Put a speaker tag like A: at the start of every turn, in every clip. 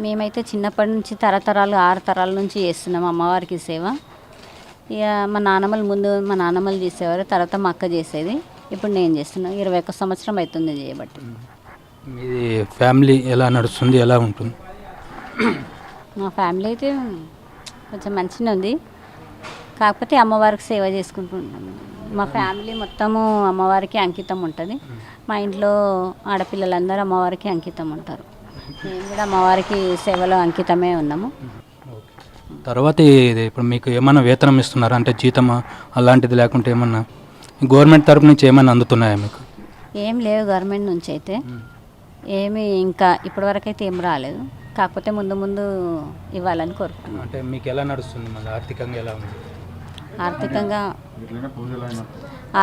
A: మేమైతే చిన్నప్పటి నుంచి తరతరాలు 6 తరాల నుంచి చేస్తున్నాం అమ్మవారికి సేవ. ఇక మా నాన్నమ్మలు చేసేవారు, తర్వాత మా అక్క చేసేది, ఇప్పుడు నేను చేస్తున్నాను. 21 సంవత్సరం అవుతుంది చేయబట్టి.
B: మీది ఫ్యామిలీ ఎలా నడుస్తుంది, ఎలా ఉంటుంది?
A: మా ఫ్యామిలీ అయితే కొంచెం మంచిగా ఉంది, కాకపోతే అమ్మవారికి సేవ చేసుకుంటున్నాను. మా ఫ్యామిలీ మొత్తము అమ్మవారికి అంకితం ఉంటుంది. మా ఇంట్లో ఆడపిల్లలందరూ అమ్మవారికి అంకితం ఉంటారు. మేము కూడా అమ్మవారికి సేవలో అంకితమే ఉన్నాము.
B: తర్వాత ఇది ఇప్పుడు మీకు ఏమైనా వేతనం ఇస్తున్నారా, అంటే జీతమా అలాంటిది, లేకుంటే ఏమన్నా గవర్నమెంట్ తరపు నుంచి ఏమైనా అందుతున్నాయా మీకు?
A: ఏం లేవు గవర్నమెంట్ నుంచి అయితే ఏమి, ఇంకా ఇప్పటివరకు అయితే ఏం రాలేదు. కాకపోతే ముందు ముందు ఇవ్వాలని కోరుకుంటున్నాం.
B: అంటే మీకు ఎలా నడుస్తుంది, మళ్ళీ ఆర్థికంగా ఎలా ఉంది?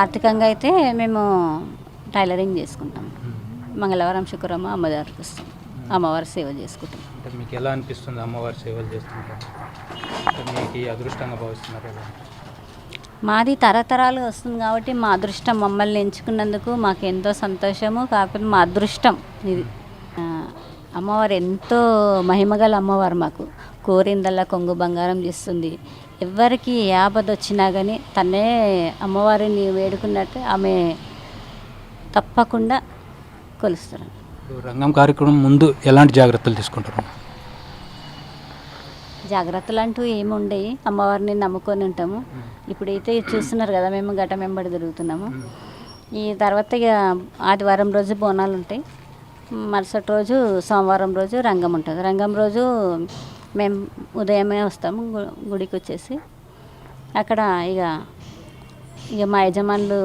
A: ఆర్థికంగా అయితే మేము టైలరింగ్ చేసుకుంటాం. మంగళవారం శుక్రవారం అమ్మవారికి వస్తాం, అమ్మవారి సేవ చేసుకుంటాం.
B: అంటే మీకు ఎలా అనిపిస్తుంది అమ్మవారి సేవలు చేస్తుంటారు? మీకు ఈ అదృష్టంగా భావిస్తున్నారు ఎలా?
A: మాది తరతరాలు వస్తుంది కాబట్టి మా అదృష్టం, మమ్మల్ని ఎంచుకున్నందుకు మాకు ఎంతో సంతోషము. కాకపోతే మా అదృష్టం ఇది. అమ్మవారు ఎంతో మహిమగల అమ్మవారు, మాకు కోరిందల్లా కొంగు బంగారం చేస్తుంది. ఎవరికి ఏ ఆపద వచ్చినా కానీ తనే అమ్మవారిని వేడుకున్నట్టు ఆమె తప్పకుండా కొలుస్తారు.
B: రంగం కార్యక్రమం ముందు ఎలాంటి జాగ్రత్తలు తీసుకుంటారు?
A: జాగ్రత్తలు అంటూ ఏముండయి, అమ్మవారిని నమ్ముకొని ఉంటాము. ఇప్పుడైతే చూస్తున్నారు కదా, మేము ఘటం వెంబడి తిరుగుతున్నాము. ఈ తర్వాత ఇక ఆదివారం రోజు బోనాలు ఉంటాయి, మరుసటి రోజు సోమవారం రోజు రంగం ఉంటుంది. రంగం రోజు మేము ఉదయమే వస్తాము గుడికి వచ్చేసి, అక్కడ ఇక మా యజమానులు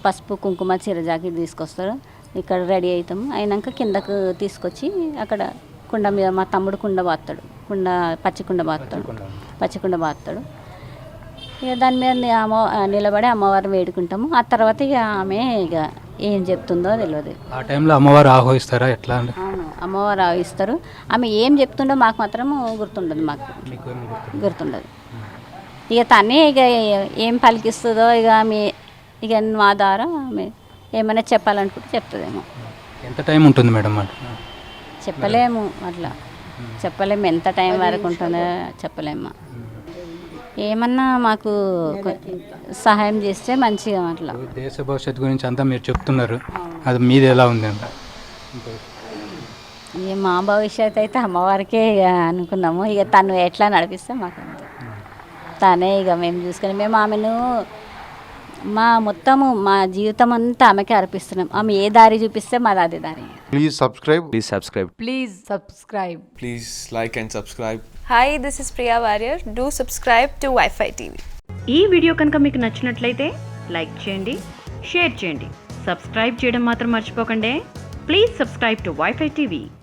A: పసుపు కుంకుమ చీర జాకెట్ తీసుకొస్తారు. ఇక్కడ రెడీ అవుతాము. అయినాక కిందకు తీసుకొచ్చి అక్కడ కుండ మీద మా తమ్ముడు కుండ బాస్తాడు, పచ్చి కుండ బాస్తాడు. ఇక దాని మీద నిలబడి అమ్మవారిని వేడుకుంటాము. ఆ తర్వాత ఇక ఆమె ఏం చెప్తుందో తెలియదు.
B: ఆ టైంలో అమ్మవారు ఆహ్వానిస్తారా ఎట్లా?
A: అవును, అమ్మవారు ఆహ్వానిస్తారు. ఆమె ఏం చెప్తుండో మాకు మాత్రం గుర్తుండదు, గుర్తుండదు. ఇక తనే ఏం పలికిస్తుందో ఇక మా ద్వారా ఆమె ఏమైనా చెప్పాలనుకుంటే చెప్తుందేమో.
B: ఎంత టైం ఉంటుంది మేడం?
A: చెప్పలేము, చెప్పలేము ఎంత టైం వరకు ఉంటుందో చెప్పలేము. ఏమన్నా మాకు సహాయం చేస్తే మంచిగా.
B: దేశ భవిష్యత్తు గురించి అంతా మీరు చెప్తున్నారు, అది మీది ఎలా ఉంది?
A: మా భవిష్యత్తు అయితే అమ్మవారికే అనుకున్నాము. ఇక తను ఎట్లా నడిపిస్తే మాకు అంతే. తనే మేము చూసుకొని మేము ఆమెను మా జీవితం అంతా ఆమెకే అర్పిస్తున్నాం. ఆమె ఏ దారి చూపిస్తే మాది అదే దారి.
C: Please subscribe.
D: Please subscribe.
C: Please like and subscribe.
E: Hi, this is Priya Warrior. Do subscribe to Wi-Fi TV.
D: ఈ వీడియో కనుక మీకు నచ్చినట్లయితే లైక్ చేయండి, షేర్ చేయండి, సబ్స్క్రైబ్ చేయడం మాత్రం మర్చిపోకండి. Please subscribe to wifi TV.